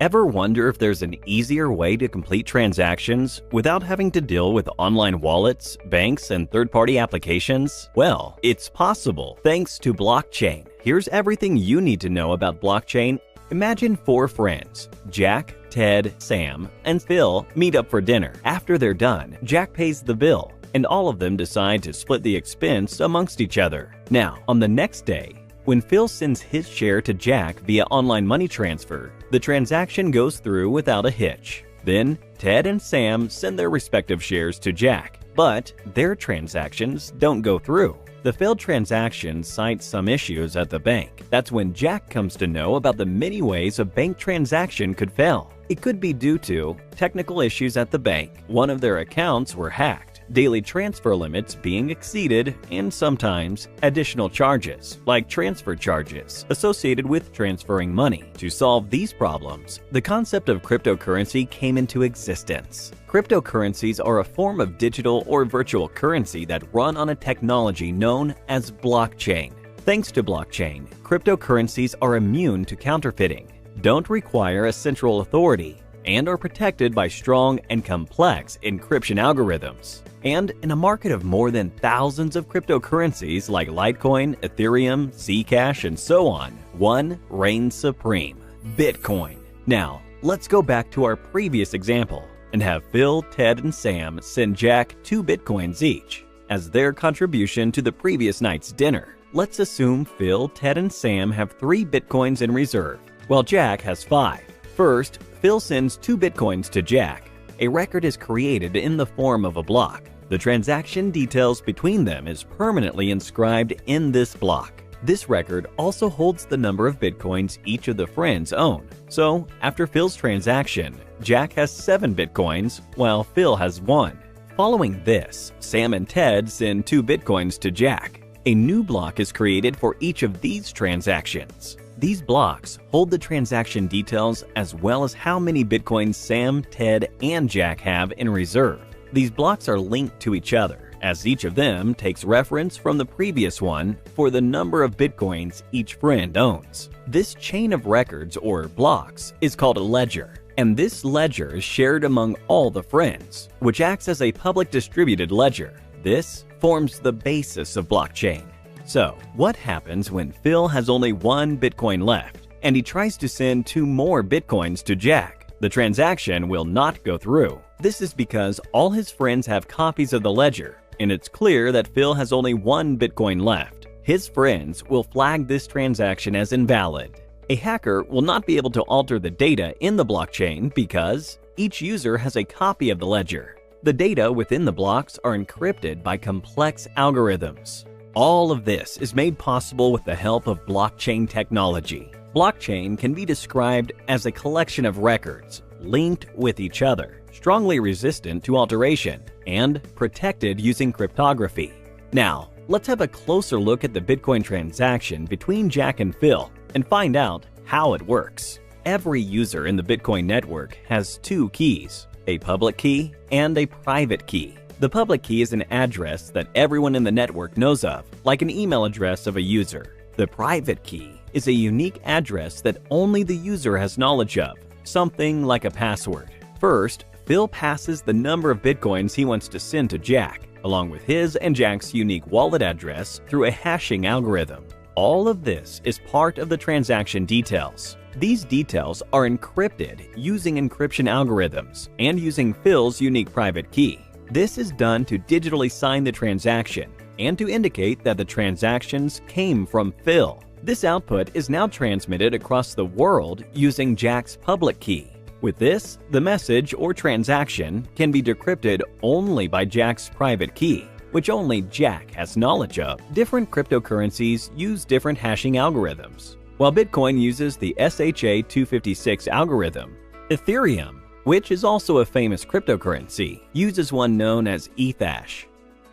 Ever wonder if there's an easier way to complete transactions without having to deal with online wallets, banks, and third-party applications? Well, it's possible thanks to blockchain. Here's everything you need to know about blockchain. Imagine 4 friends, Jack, Ted, Sam, and Phil, meet up for dinner. After they're done, Jack pays the bill, and all of them decide to split the expense amongst each other. Now, on the next day, when Phil sends his share to Jack via online money transfer, the transaction goes through without a hitch. Then, Ted and Sam send their respective shares to Jack, but their transactions don't go through. The failed transaction cites some issues at the bank. That's when Jack comes to know about the many ways a bank transaction could fail. It could be due to technical issues at the bank, one of their accounts were hacked, daily transfer limits being exceeded, and sometimes additional charges, like transfer charges, associated with transferring money. To solve these problems, the concept of cryptocurrency came into existence. Cryptocurrencies are a form of digital or virtual currency that run on a technology known as blockchain. Thanks to blockchain, cryptocurrencies are immune to counterfeiting, don't require a central authority, and are protected by strong and complex encryption algorithms. And in a market of more than thousands of cryptocurrencies like Litecoin, Ethereum, Zcash, and so on, one reigns supreme: Bitcoin. Now, let's go back to our previous example and have Phil, Ted, and Sam send Jack 2 Bitcoins each as their contribution to the previous night's dinner. Let's assume Phil, Ted, and Sam have 3 Bitcoins in reserve, while Jack has 5. First, Phil sends 2 Bitcoins to Jack. A record is created in the form of a block. The transaction details between them is permanently inscribed in this block. This record also holds the number of Bitcoins each of the friends own. So, after Phil's transaction, Jack has 7 Bitcoins, while Phil has 1. Following this, Sam and Ted send 2 Bitcoins to Jack. A new block is created for each of these transactions. These blocks hold the transaction details as well as how many Bitcoins Sam, Ted, and Jack have in reserve. These blocks are linked to each other, as each of them takes reference from the previous one for the number of Bitcoins each friend owns. This chain of records, or blocks, is called a ledger, and this ledger is shared among all the friends, which acts as a public distributed ledger. This forms the basis of blockchain. So, what happens when Phil has only 1 Bitcoin left, and he tries to send 2 more Bitcoins to Jack? The transaction will not go through. This is because all his friends have copies of the ledger, and it's clear that Phil has only 1 Bitcoin left. His friends will flag this transaction as invalid. A hacker will not be able to alter the data in the blockchain because each user has a copy of the ledger. The data within the blocks are encrypted by complex algorithms. All of this is made possible with the help of blockchain technology. Blockchain can be described as a collection of records linked with each other, strongly resistant to alteration, and protected using cryptography. Now, let's have a closer look at the Bitcoin transaction between Jack and Phil and find out how it works. Every user in the Bitcoin network has 2 keys, a public key and a private key. The public key is an address that everyone in the network knows of, like an email address of a user. The private key is a unique address that only the user has knowledge of, something like a password. First, Phil passes the number of Bitcoins he wants to send to Jack, along with his and Jack's unique wallet address through a hashing algorithm. All of this is part of the transaction details. These details are encrypted using encryption algorithms and using Phil's unique private key. This is done to digitally sign the transaction and to indicate that the transactions came from Phil. This output is now transmitted across the world using Jack's public key. With this, the message or transaction can be decrypted only by Jack's private key, which only Jack has knowledge of. Different cryptocurrencies use different hashing algorithms. While Bitcoin uses the SHA-256 algorithm, Ethereum, which is also a famous cryptocurrency, uses one known as Ethash.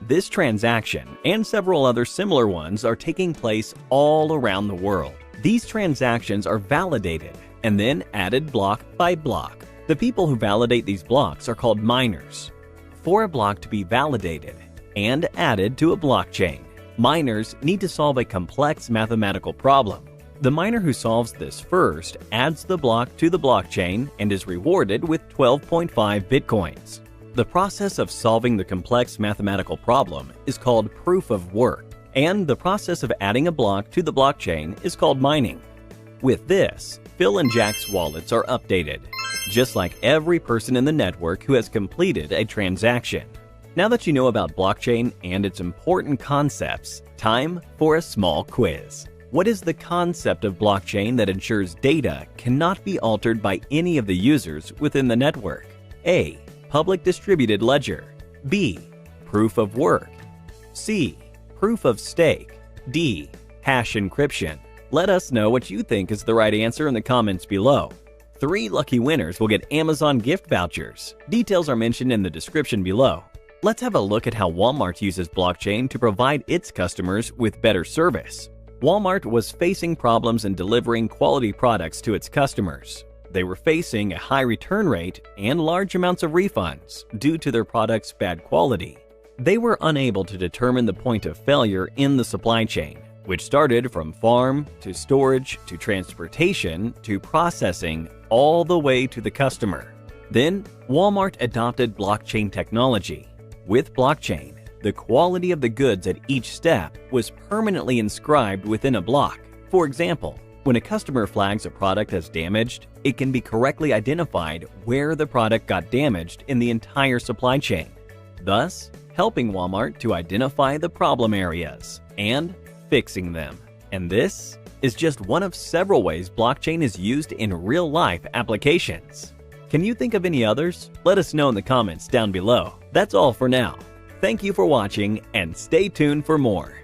This transaction and several other similar ones are taking place all around the world. These transactions are validated and then added block by block. The people who validate these blocks are called miners. For a block to be validated and added to a blockchain, miners need to solve a complex mathematical problem. The miner who solves this first adds the block to the blockchain and is rewarded with 12.5 bitcoins. The process of solving the complex mathematical problem is called proof of work, and the process of adding a block to the blockchain is called mining. With this, Phil and Jack's wallets are updated, just like every person in the network who has completed a transaction. Now that you know about blockchain and its important concepts, time for a small quiz. What is the concept of blockchain that ensures data cannot be altered by any of the users within the network? A. Public distributed ledger. B. Proof of work. C. Proof of stake. D. Hash encryption. Let us know what you think is the right answer in the comments below. 3 lucky winners will get Amazon gift vouchers. Details are mentioned in the description below. Let's have a look at how Walmart uses blockchain to provide its customers with better service. Walmart was facing problems in delivering quality products to its customers. They were facing a high return rate and large amounts of refunds due to their products' bad quality. They were unable to determine the point of failure in the supply chain, which started from farm to storage to transportation to processing all the way to the customer. Then, Walmart adopted blockchain technology. With blockchain, the quality of the goods at each step was permanently inscribed within a block. For example, when a customer flags a product as damaged, it can be correctly identified where the product got damaged in the entire supply chain, thus helping Walmart to identify the problem areas and fixing them. And this is just one of several ways blockchain is used in real-life applications. Can you think of any others? Let us know in the comments down below. That's all for now. Thank you for watching and stay tuned for more.